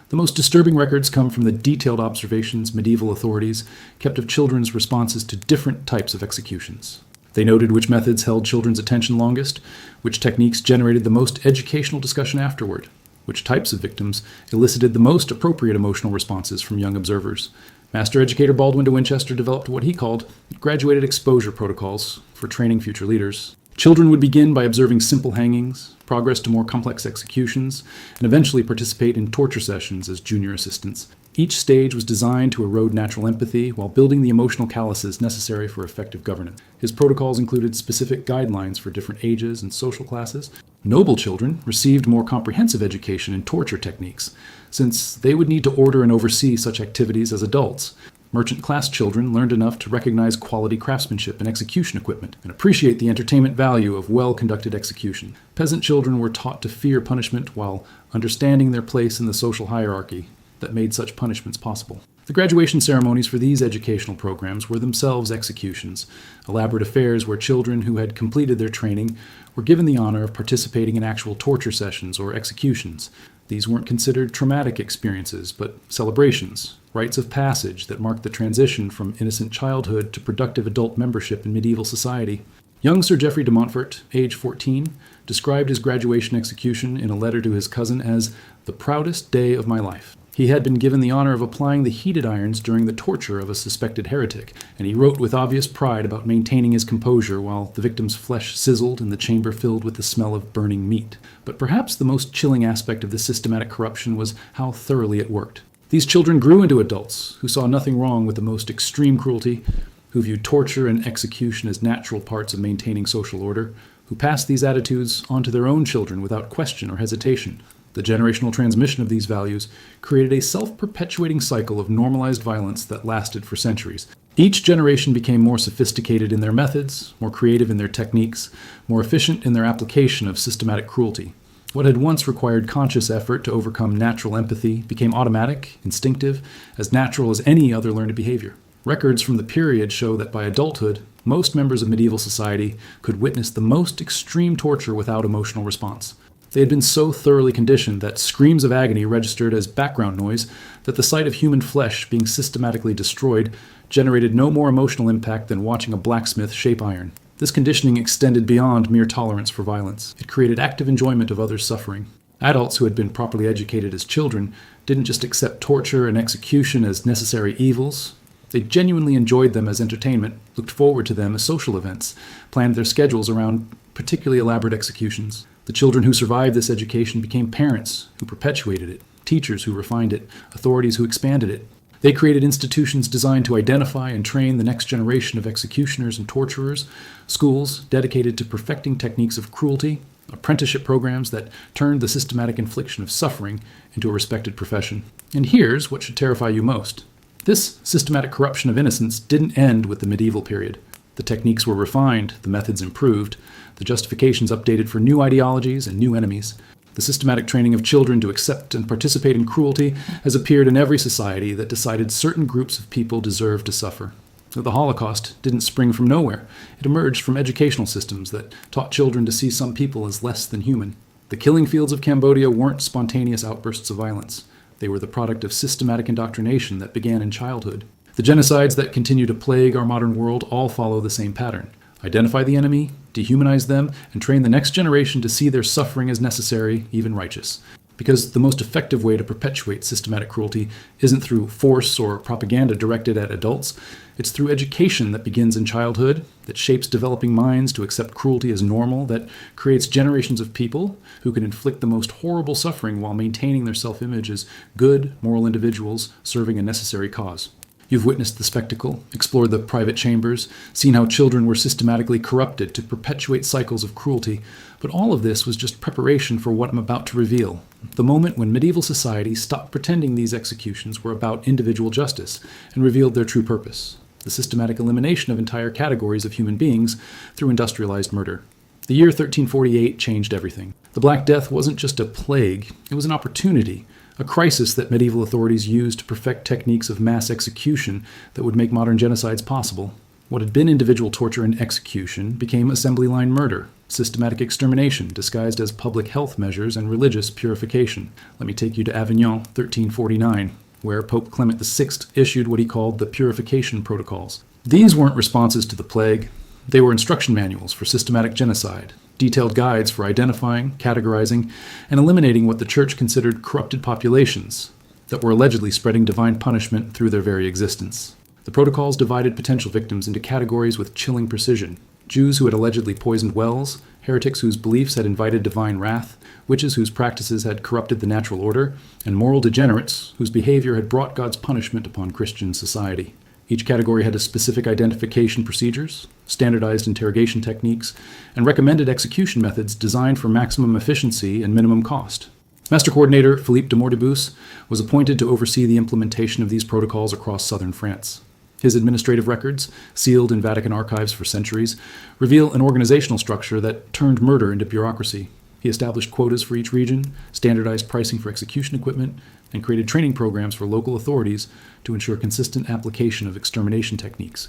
The most disturbing records come from the detailed observations medieval authorities kept of children's responses to different types of executions. They noted which methods held children's attention longest, which techniques generated the most educational discussion afterward, which types of victims elicited the most appropriate emotional responses from young observers. Master educator Baldwin de Winchester developed what he called graduated exposure protocols for training future leaders. Children would begin by observing simple hangings, progress to more complex executions, and eventually participate in torture sessions as junior assistants. Each stage was designed to erode natural empathy while building the emotional calluses necessary for effective governance. His protocols included specific guidelines for different ages and social classes. Noble children received more comprehensive education in torture techniques, since they would need to order and oversee such activities as adults. Merchant-class children learned enough to recognize quality craftsmanship and execution equipment and appreciate the entertainment value of well-conducted execution. Peasant children were taught to fear punishment while understanding their place in the social hierarchy that made such punishments possible. The graduation ceremonies for these educational programs were themselves executions, elaborate affairs where children who had completed their training were given the honor of participating in actual torture sessions or executions. These weren't considered traumatic experiences, but celebrations, rites of passage that marked the transition from innocent childhood to productive adult membership in medieval society. Young Sir Geoffrey de Montfort, age 14, described his graduation execution in a letter to his cousin as the proudest day of my life. He had been given the honor of applying the heated irons during the torture of a suspected heretic, and he wrote with obvious pride about maintaining his composure while the victim's flesh sizzled and the chamber filled with the smell of burning meat. But perhaps the most chilling aspect of this systematic corruption was how thoroughly it worked. These children grew into adults who saw nothing wrong with the most extreme cruelty, who viewed torture and execution as natural parts of maintaining social order, who passed these attitudes on to their own children without question or hesitation. The generational transmission of these values created a self-perpetuating cycle of normalized violence that lasted for centuries. Each generation became more sophisticated in their methods, more creative in their techniques, more efficient in their application of systematic cruelty. What had once required conscious effort to overcome natural empathy became automatic, instinctive, as natural as any other learned behavior. Records from the period show that by adulthood, most members of medieval society could witness the most extreme torture without emotional response. They had been so thoroughly conditioned that screams of agony registered as background noise that the sight of human flesh being systematically destroyed generated no more emotional impact than watching a blacksmith shape iron. This conditioning extended beyond mere tolerance for violence. It created active enjoyment of others' suffering. Adults who had been properly educated as children didn't just accept torture and execution as necessary evils. They genuinely enjoyed them as entertainment, looked forward to them as social events, planned their schedules around particularly elaborate executions. The children who survived this education became parents who perpetuated it, teachers who refined it, authorities who expanded it. They created institutions designed to identify and train the next generation of executioners and torturers, schools dedicated to perfecting techniques of cruelty, apprenticeship programs that turned the systematic infliction of suffering into a respected profession. And here's what should terrify you most. This systematic corruption of innocence didn't end with the medieval period. The techniques were refined, the methods improved, the justifications updated for new ideologies and new enemies. The systematic training of children to accept and participate in cruelty has appeared in every society that decided certain groups of people deserve to suffer. The Holocaust didn't spring from nowhere. It emerged from educational systems that taught children to see some people as less than human. The killing fields of Cambodia weren't spontaneous outbursts of violence. They were the product of systematic indoctrination that began in childhood. The genocides that continue to plague our modern world all follow the same pattern. Identify the enemy, dehumanize them, and train the next generation to see their suffering as necessary, even righteous. Because the most effective way to perpetuate systematic cruelty isn't through force or propaganda directed at adults. It's through education that begins in childhood, that shapes developing minds to accept cruelty as normal, that creates generations of people who can inflict the most horrible suffering while maintaining their self-image as good, moral individuals serving a necessary cause. You've witnessed the spectacle, explored the private chambers, seen how children were systematically corrupted to perpetuate cycles of cruelty, but all of this was just preparation for what I'm about to reveal. The moment when medieval society stopped pretending these executions were about individual justice and revealed their true purpose: the systematic elimination of entire categories of human beings through industrialized murder. The year 1348 changed everything. The Black Death wasn't just a plague, it was an opportunity, a crisis that medieval authorities used to perfect techniques of mass execution that would make modern genocides possible. What had been individual torture and execution became assembly line murder, systematic extermination disguised as public health measures and religious purification. Let me take you to Avignon, 1349, where Pope Clement VI issued what he called the Purification Protocols. These weren't responses to the plague. They were instruction manuals for systematic genocide, detailed guides for identifying, categorizing, and eliminating what the Church considered corrupted populations that were allegedly spreading divine punishment through their very existence. The protocols divided potential victims into categories with chilling precision: Jews who had allegedly poisoned wells, heretics whose beliefs had invited divine wrath, witches whose practices had corrupted the natural order, and moral degenerates whose behavior had brought God's punishment upon Christian society. Each category had a specific identification procedures, standardized interrogation techniques, and recommended execution methods designed for maximum efficiency and minimum cost. Master Coordinator Philippe de Mordibus was appointed to oversee the implementation of these protocols across southern France. His administrative records, sealed in Vatican archives for centuries, reveal an organizational structure that turned murder into bureaucracy. He established quotas for each region, standardized pricing for execution equipment, and created training programs for local authorities to ensure consistent application of extermination techniques.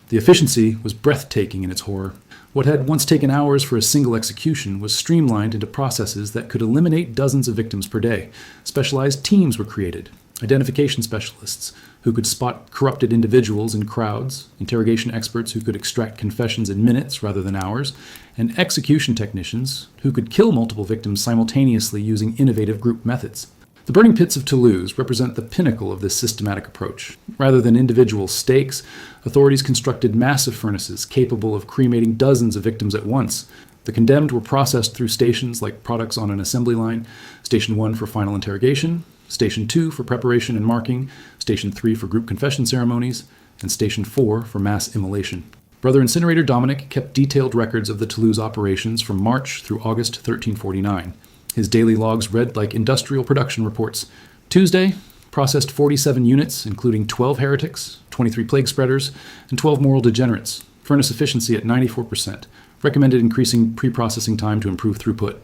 The efficiency was breathtaking in its horror. What had once taken hours for a single execution was streamlined into processes that could eliminate dozens of victims per day. Specialized teams were created: identification specialists who could spot corrupted individuals in crowds, interrogation experts who could extract confessions in minutes rather than hours, and execution technicians who could kill multiple victims simultaneously using innovative group methods. The burning pits of Toulouse represent the pinnacle of this systematic approach. Rather than individual stakes, authorities constructed massive furnaces capable of cremating dozens of victims at once. The condemned were processed through stations like products on an assembly line: Station 1 for final interrogation, Station 2 for preparation and marking, Station 3 for group confession ceremonies, and Station 4 for mass immolation. Brother Incinerator Dominic kept detailed records of the Toulouse operations from March through August 1349. His daily logs read like industrial production reports. Tuesday, processed 47 units, including 12 heretics, 23 plague spreaders, and 12 moral degenerates. Furnace efficiency at 94%. Recommended increasing pre-processing time to improve throughput.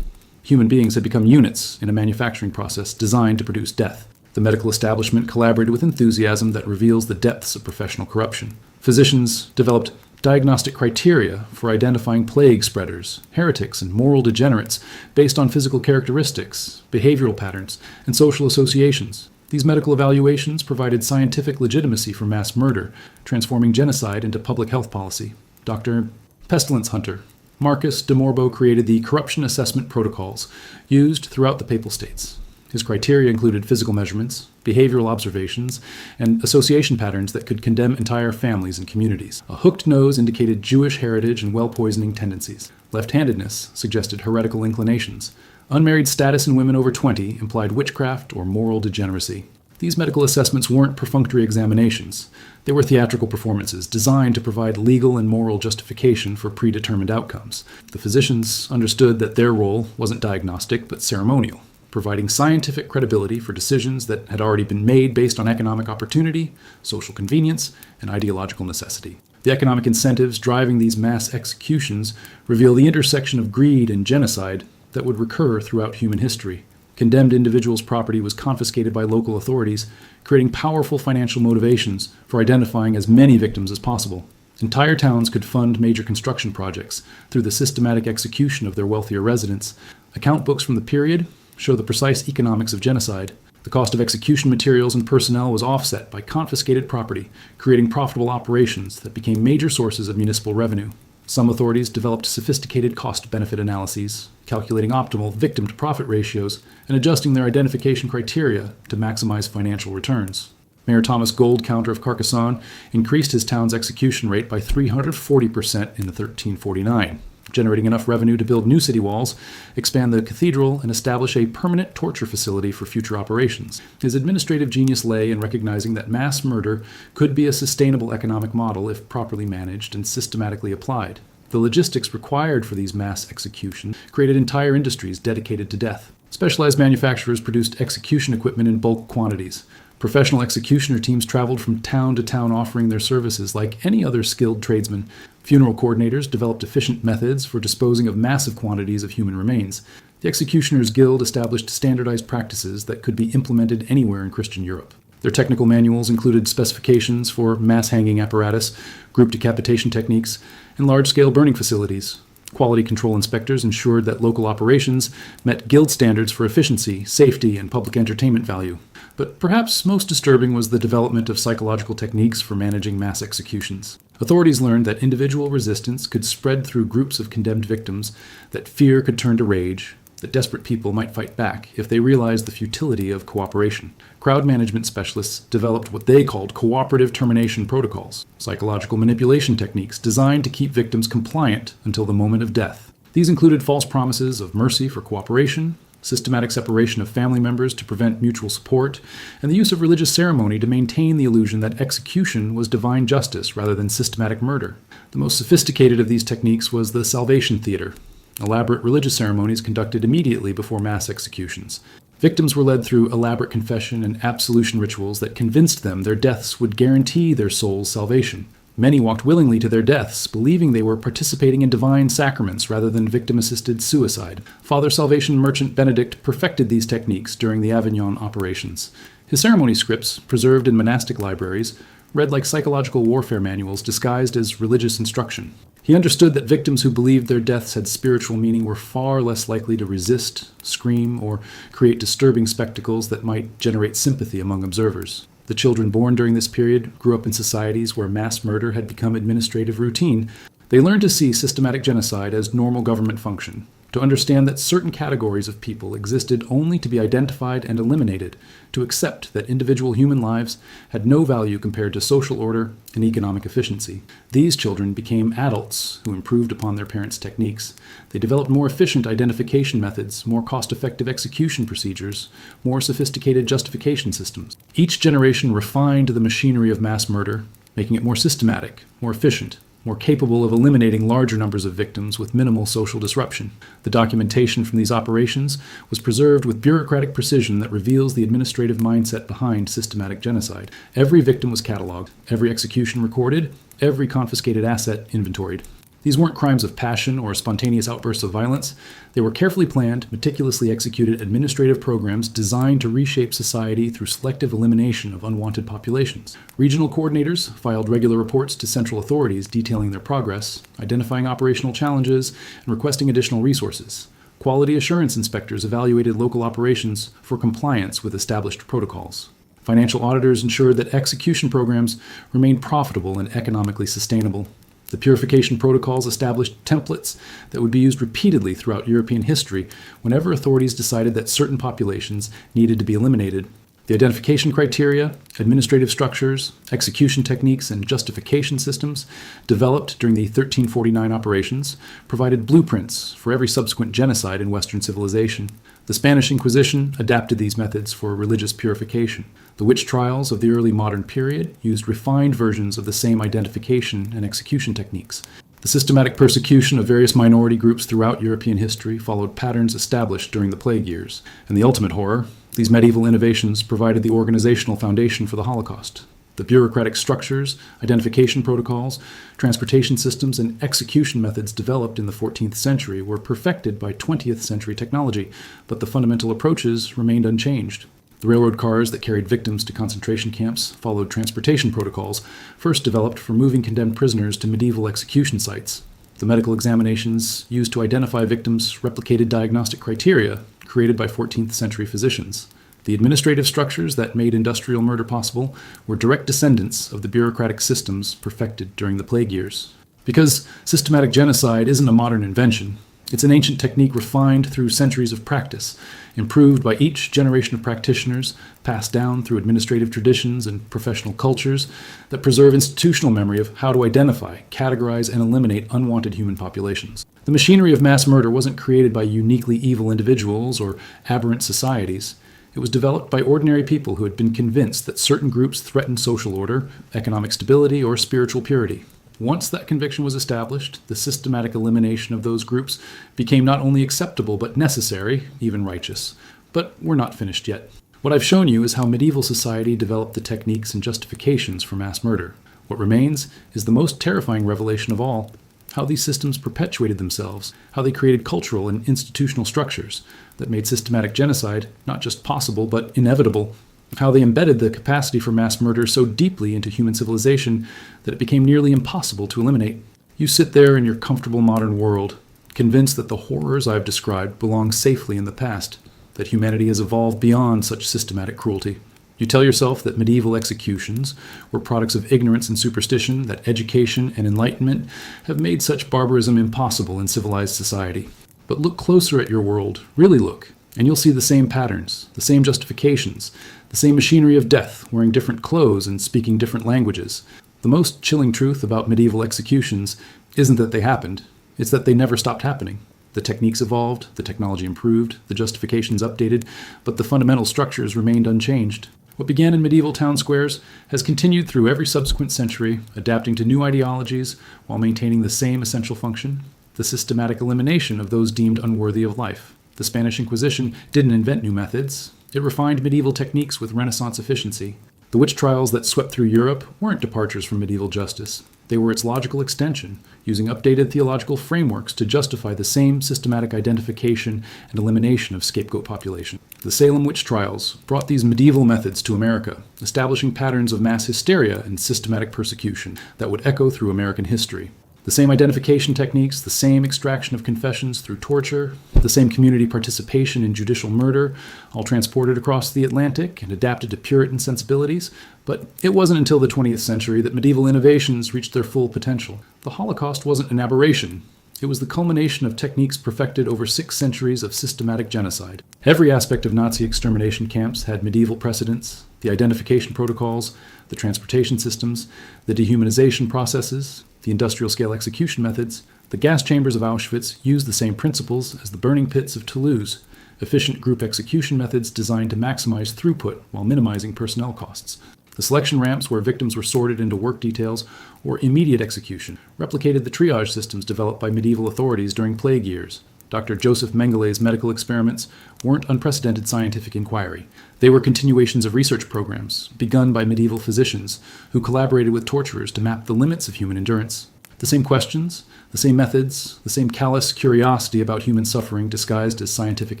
Human beings had become units in a manufacturing process designed to produce death. The medical establishment collaborated with enthusiasm that reveals the depths of professional corruption. Physicians developed diagnostic criteria for identifying plague spreaders, heretics, and moral degenerates based on physical characteristics, behavioral patterns, and social associations. These medical evaluations provided scientific legitimacy for mass murder, transforming genocide into public health policy. Dr. Pestilence Hunter Marcus de Morbo created the corruption assessment protocols used throughout the Papal States. His criteria included physical measurements, behavioral observations, and association patterns that could condemn entire families and communities. A hooked nose indicated Jewish heritage and well-poisoning tendencies. Left-handedness suggested heretical inclinations. Unmarried status in women over 20 implied witchcraft or moral degeneracy. These medical assessments weren't perfunctory examinations. They were theatrical performances designed to provide legal and moral justification for predetermined outcomes. The physicians understood that their role wasn't diagnostic but ceremonial, providing scientific credibility for decisions that had already been made based on economic opportunity, social convenience, and ideological necessity. The economic incentives driving these mass executions reveal the intersection of greed and genocide that would recur throughout human history. Condemned individuals' property was confiscated by local authorities, creating powerful financial motivations for identifying as many victims as possible. Entire towns could fund major construction projects through the systematic execution of their wealthier residents. Account books from the period show the precise economics of genocide. The cost of execution materials and personnel was offset by confiscated property, creating profitable operations that became major sources of municipal revenue. Some authorities developed sophisticated cost-benefit analyses, calculating optimal victim-to-profit ratios and adjusting their identification criteria to maximize financial returns. Mayor Thomas Goldcounter of Carcassonne increased his town's execution rate by 340% in 1349, generating enough revenue to build new city walls, expand the cathedral, and establish a permanent torture facility for future operations. His administrative genius lay in recognizing that mass murder could be a sustainable economic model if properly managed and systematically applied. The logistics required for these mass executions created entire industries dedicated to death. Specialized manufacturers produced execution equipment in bulk quantities. Professional executioner teams traveled from town to town offering their services like any other skilled tradesman. Funeral coordinators developed efficient methods for disposing of massive quantities of human remains. The Executioners Guild established standardized practices that could be implemented anywhere in Christian Europe. Their technical manuals included specifications for mass hanging apparatus, group decapitation techniques, and large-scale burning facilities. Quality control inspectors ensured that local operations met guild standards for efficiency, safety, and public entertainment value. But perhaps most disturbing was the development of psychological techniques for managing mass executions. Authorities learned that individual resistance could spread through groups of condemned victims, that fear could turn to rage, that desperate people might fight back if they realized the futility of cooperation. Crowd management specialists developed what they called cooperative termination protocols, psychological manipulation techniques designed to keep victims compliant until the moment of death. These included false promises of mercy for cooperation, systematic separation of family members to prevent mutual support, and the use of religious ceremony to maintain the illusion that execution was divine justice rather than systematic murder. The most sophisticated of these techniques was the salvation theater, elaborate religious ceremonies conducted immediately before mass executions. Victims were led through elaborate confession and absolution rituals that convinced them their deaths would guarantee their soul's salvation. Many walked willingly to their deaths, believing they were participating in divine sacraments rather than victim-assisted suicide. Father Salvation Merchant Benedict perfected these techniques during the Avignon operations. His ceremony scripts, preserved in monastic libraries, read like psychological warfare manuals disguised as religious instruction. He understood that victims who believed their deaths had spiritual meaning were far less likely to resist, scream, or create disturbing spectacles that might generate sympathy among observers. The children born during this period grew up in societies where mass murder had become administrative routine. They learned to see systematic genocide as normal government function, to understand that certain categories of people existed only to be identified and eliminated, to accept that individual human lives had no value compared to social order and economic efficiency. These children became adults who improved upon their parents' techniques. They developed more efficient identification methods, more cost-effective execution procedures, more sophisticated justification systems. Each generation refined the machinery of mass murder, making it more systematic, more efficient, more capable of eliminating larger numbers of victims with minimal social disruption. The documentation from these operations was preserved with bureaucratic precision that reveals the administrative mindset behind systematic genocide. Every victim was cataloged, every execution recorded, every confiscated asset inventoried. These weren't crimes of passion or spontaneous outbursts of violence. They were carefully planned, meticulously executed administrative programs designed to reshape society through selective elimination of unwanted populations. Regional coordinators filed regular reports to central authorities detailing their progress, identifying operational challenges, and requesting additional resources. Quality assurance inspectors evaluated local operations for compliance with established protocols. Financial auditors ensured that execution programs remained profitable and economically sustainable. The purification protocols established templates that would be used repeatedly throughout European history whenever authorities decided that certain populations needed to be eliminated. The identification criteria, administrative structures, execution techniques, and justification systems developed during the 1349 operations provided blueprints for every subsequent genocide in Western civilization. The Spanish Inquisition adapted these methods for religious purification. The witch trials of the early modern period used refined versions of the same identification and execution techniques. The systematic persecution of various minority groups throughout European history followed patterns established during the Plague Years. And the ultimate horror, these medieval innovations provided the organizational foundation for the Holocaust. The bureaucratic structures, identification protocols, transportation systems, and execution methods developed in the 14th century were perfected by 20th century technology, but the fundamental approaches remained unchanged. The railroad cars that carried victims to concentration camps followed transportation protocols, first developed for moving condemned prisoners to medieval execution sites. The medical examinations used to identify victims replicated diagnostic criteria created by 14th century physicians. The administrative structures that made industrial murder possible were direct descendants of the bureaucratic systems perfected during the Plague Years. Because systematic genocide isn't a modern invention. It's an ancient technique refined through centuries of practice, improved by each generation of practitioners, passed down through administrative traditions and professional cultures that preserve institutional memory of how to identify, categorize, and eliminate unwanted human populations. The machinery of mass murder wasn't created by uniquely evil individuals or aberrant societies. It was developed by ordinary people who had been convinced that certain groups threatened social order, economic stability, or spiritual purity. Once that conviction was established, the systematic elimination of those groups became not only acceptable but necessary, even righteous. But we're not finished yet. What I've shown you is how medieval society developed the techniques and justifications for mass murder. What remains is the most terrifying revelation of all: how these systems perpetuated themselves, how they created cultural and institutional structures that made systematic genocide not just possible but inevitable, how they embedded the capacity for mass murder so deeply into human civilization that it became nearly impossible to eliminate. You sit there in your comfortable modern world, convinced that the horrors I've described belong safely in the past, that humanity has evolved beyond such systematic cruelty. You tell yourself that medieval executions were products of ignorance and superstition, that education and enlightenment have made such barbarism impossible in civilized society. But look closer at your world, really look, and you'll see the same patterns, the same justifications, the same machinery of death, wearing different clothes and speaking different languages. The most chilling truth about medieval executions isn't that they happened, it's that they never stopped happening. The techniques evolved, the technology improved, the justifications updated, but the fundamental structures remained unchanged. What began in medieval town squares has continued through every subsequent century, adapting to new ideologies while maintaining the same essential function: the systematic elimination of those deemed unworthy of life. The Spanish Inquisition didn't invent new methods. It refined medieval techniques with Renaissance efficiency. The witch trials that swept through Europe weren't departures from medieval justice. They were its logical extension, using updated theological frameworks to justify the same systematic identification and elimination of scapegoat population. The Salem witch trials brought these medieval methods to America, establishing patterns of mass hysteria and systematic persecution that would echo through American history. The same identification techniques, the same extraction of confessions through torture, the same community participation in judicial murder, all transported across the Atlantic and adapted to Puritan sensibilities. But it wasn't until the 20th century that medieval innovations reached their full potential. The Holocaust wasn't an aberration. It was the culmination of techniques perfected over 6 centuries of systematic genocide. Every aspect of Nazi extermination camps had medieval precedents: the identification protocols, the transportation systems, the dehumanization processes, the industrial-scale execution methods. The gas chambers of Auschwitz used the same principles as the burning pits of Toulouse: efficient group execution methods designed to maximize throughput while minimizing personnel costs. The selection ramps where victims were sorted into work details or immediate execution replicated the triage systems developed by medieval authorities during plague years. Dr. Joseph Mengelé's medical experiments weren't unprecedented scientific inquiry. They were continuations of research programs begun by medieval physicians who collaborated with torturers to map the limits of human endurance. The same questions, the same methods, the same callous curiosity about human suffering disguised as scientific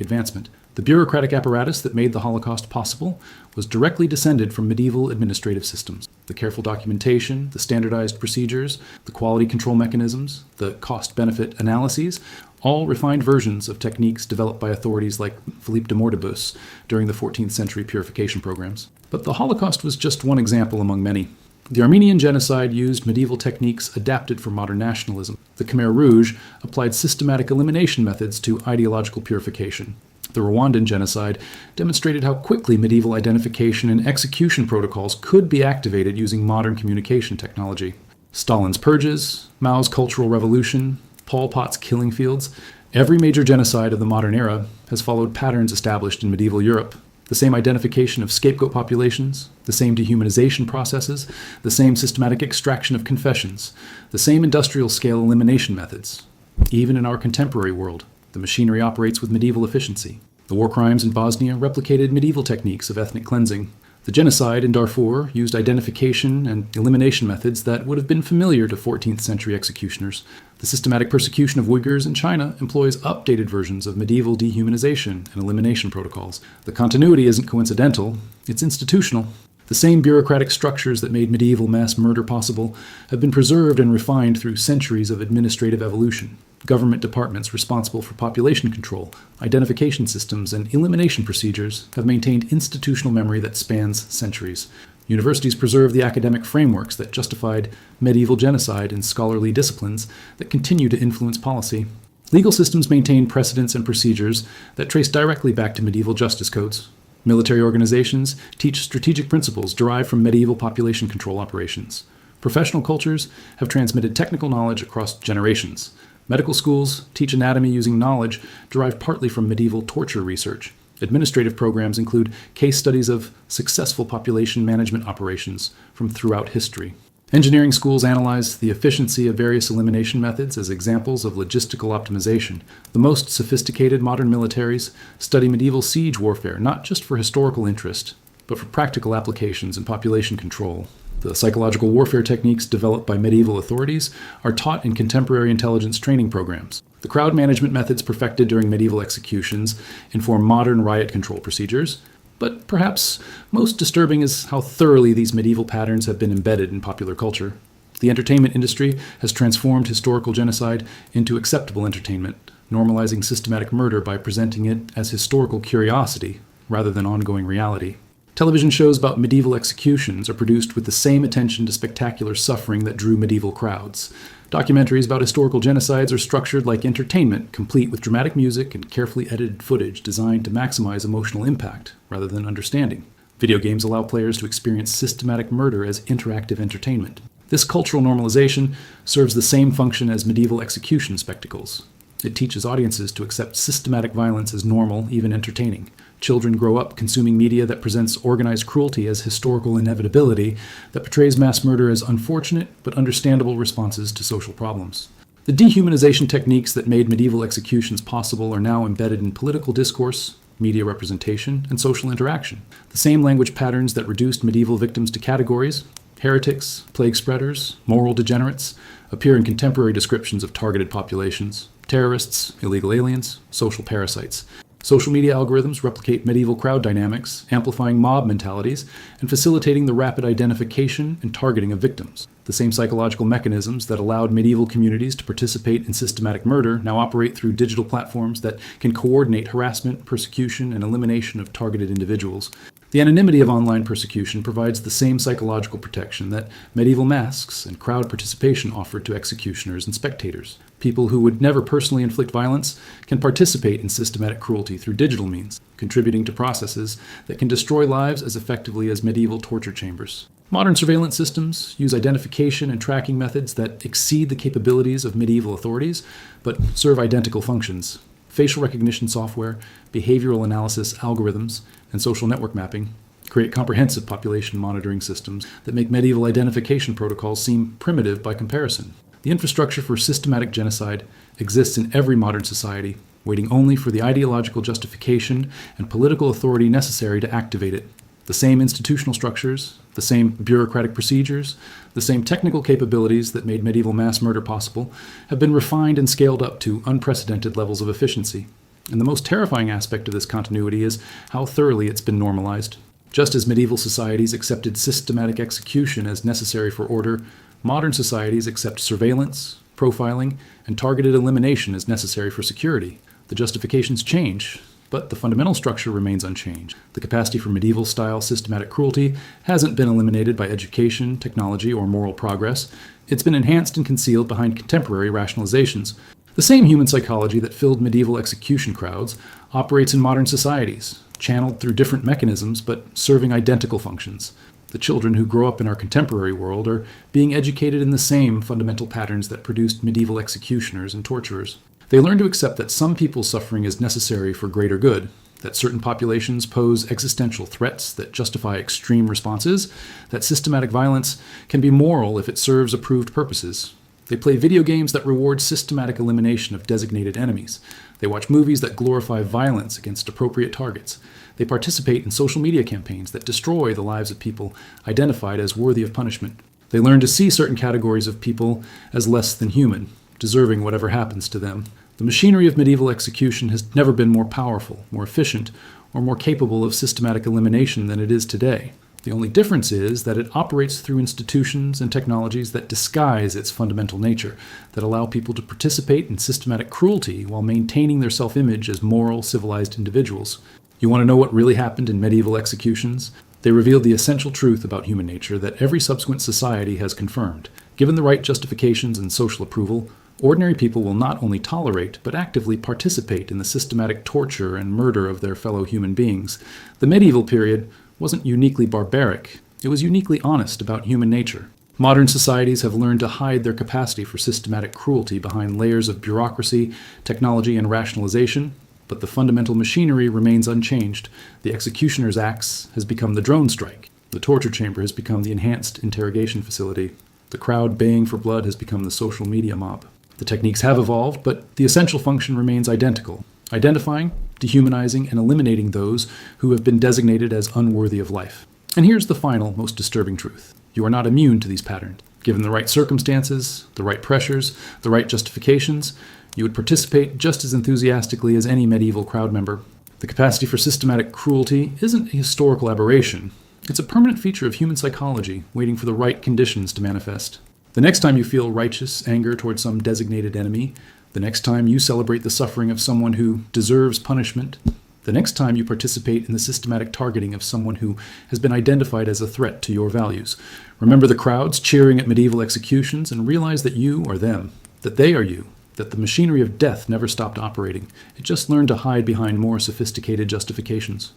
advancement. The bureaucratic apparatus that made the Holocaust possible was directly descended from medieval administrative systems. The careful documentation, the standardized procedures, the quality control mechanisms, the cost-benefit analyses, all refined versions of techniques developed by authorities like Philippe de Mortibus during the 14th century purification programs. But the Holocaust was just one example among many. The Armenian genocide used medieval techniques adapted for modern nationalism. The Khmer Rouge applied systematic elimination methods to ideological purification. The Rwandan genocide demonstrated how quickly medieval identification and execution protocols could be activated using modern communication technology. Stalin's purges, Mao's Cultural Revolution, Pol Pot's killing fields, every major genocide of the modern era has followed patterns established in medieval Europe. The same identification of scapegoat populations, the same dehumanization processes, the same systematic extraction of confessions, the same industrial-scale elimination methods. Even in our contemporary world, the machinery operates with medieval efficiency. The war crimes in Bosnia replicated medieval techniques of ethnic cleansing. The genocide in Darfur used identification and elimination methods that would have been familiar to 14th century executioners. The systematic persecution of Uyghurs in China employs updated versions of medieval dehumanization and elimination protocols. The continuity isn't coincidental, it's institutional. The same bureaucratic structures that made medieval mass murder possible have been preserved and refined through centuries of administrative evolution. Government departments responsible for population control, identification systems, and elimination procedures have maintained institutional memory that spans centuries. Universities preserve the academic frameworks that justified medieval genocide in scholarly disciplines that continue to influence policy. Legal systems maintain precedents and procedures that trace directly back to medieval justice codes. Military organizations teach strategic principles derived from medieval population control operations. Professional cultures have transmitted technical knowledge across generations. Medical schools teach anatomy using knowledge derived partly from medieval torture research. Administrative programs include case studies of successful population management operations from throughout history. Engineering schools analyze the efficiency of various elimination methods as examples of logistical optimization. The most sophisticated modern militaries study medieval siege warfare not just for historical interest, but for practical applications in population control. The psychological warfare techniques developed by medieval authorities are taught in contemporary intelligence training programs. The crowd management methods perfected during medieval executions inform modern riot control procedures. But perhaps most disturbing is how thoroughly these medieval patterns have been embedded in popular culture. The entertainment industry has transformed historical genocide into acceptable entertainment, normalizing systematic murder by presenting it as historical curiosity rather than ongoing reality. Television shows about medieval executions are produced with the same attention to spectacular suffering that drew medieval crowds. Documentaries about historical genocides are structured like entertainment, complete with dramatic music and carefully edited footage designed to maximize emotional impact rather than understanding. Video games allow players to experience systematic murder as interactive entertainment. This cultural normalization serves the same function as medieval execution spectacles. It teaches audiences to accept systematic violence as normal, even entertaining. Children grow up consuming media that presents organized cruelty as historical inevitability, that portrays mass murder as unfortunate but understandable responses to social problems. The dehumanization techniques that made medieval executions possible are now embedded in political discourse, media representation, and social interaction. The same language patterns that reduced medieval victims to categories, heretics, plague spreaders, moral degenerates, appear in contemporary descriptions of targeted populations, terrorists, illegal aliens, social parasites. Social media algorithms replicate medieval crowd dynamics, amplifying mob mentalities and facilitating the rapid identification and targeting of victims. The same psychological mechanisms that allowed medieval communities to participate in systematic murder now operate through digital platforms that can coordinate harassment, persecution, and elimination of targeted individuals. The anonymity of online persecution provides the same psychological protection that medieval masks and crowd participation offered to executioners and spectators. People who would never personally inflict violence can participate in systematic cruelty through digital means, contributing to processes that can destroy lives as effectively as medieval torture chambers. Modern surveillance systems use identification and tracking methods that exceed the capabilities of medieval authorities, but serve identical functions. Facial recognition software, behavioral analysis algorithms, and social network mapping create comprehensive population monitoring systems that make medieval identification protocols seem primitive by comparison. The infrastructure for systematic genocide exists in every modern society, waiting only for the ideological justification and political authority necessary to activate it. The same institutional structures, the same bureaucratic procedures, the same technical capabilities that made medieval mass murder possible have been refined and scaled up to unprecedented levels of efficiency. And the most terrifying aspect of this continuity is how thoroughly it's been normalized. Just as medieval societies accepted systematic execution as necessary for order, modern societies accept surveillance, profiling, and targeted elimination as necessary for security. The justifications change, but the fundamental structure remains unchanged. The capacity for medieval-style systematic cruelty hasn't been eliminated by education, technology, or moral progress. It's been enhanced and concealed behind contemporary rationalizations. The same human psychology that filled medieval execution crowds operates in modern societies, channeled through different mechanisms but serving identical functions. The children who grow up in our contemporary world are being educated in the same fundamental patterns that produced medieval executioners and torturers. They learn to accept that some people's suffering is necessary for greater good, that certain populations pose existential threats that justify extreme responses, that systematic violence can be moral if it serves approved purposes. They play video games that reward systematic elimination of designated enemies. They watch movies that glorify violence against appropriate targets. They participate in social media campaigns that destroy the lives of people identified as worthy of punishment. They learn to see certain categories of people as less than human, deserving whatever happens to them. The machinery of medieval execution has never been more powerful, more efficient, or more capable of systematic elimination than it is today. The only difference is that it operates through institutions and technologies that disguise its fundamental nature, that allow people to participate in systematic cruelty while maintaining their self-image as moral, civilized individuals. You want to know what really happened in medieval executions? They revealed the essential truth about human nature that every subsequent society has confirmed. Given the right justifications and social approval, ordinary people will not only tolerate, but actively participate in the systematic torture and murder of their fellow human beings. The medieval period wasn't uniquely barbaric, it was uniquely honest about human nature. Modern societies have learned to hide their capacity for systematic cruelty behind layers of bureaucracy, technology, and rationalization, but the fundamental machinery remains unchanged. The executioner's axe has become the drone strike. The torture chamber has become the enhanced interrogation facility. The crowd baying for blood has become the social media mob. The techniques have evolved, but the essential function remains identical: identifying, dehumanizing, and eliminating those who have been designated as unworthy of life. And here's the final, most disturbing truth. You are not immune to these patterns. Given the right circumstances, the right pressures, the right justifications, you would participate just as enthusiastically as any medieval crowd member. The capacity for systematic cruelty isn't a historical aberration. It's a permanent feature of human psychology, waiting for the right conditions to manifest. The next time you feel righteous anger towards some designated enemy, the next time you celebrate the suffering of someone who deserves punishment, the next time you participate in the systematic targeting of someone who has been identified as a threat to your values, remember the crowds cheering at medieval executions and realize that you are them, that they are you, that the machinery of death never stopped operating. It just learned to hide behind more sophisticated justifications.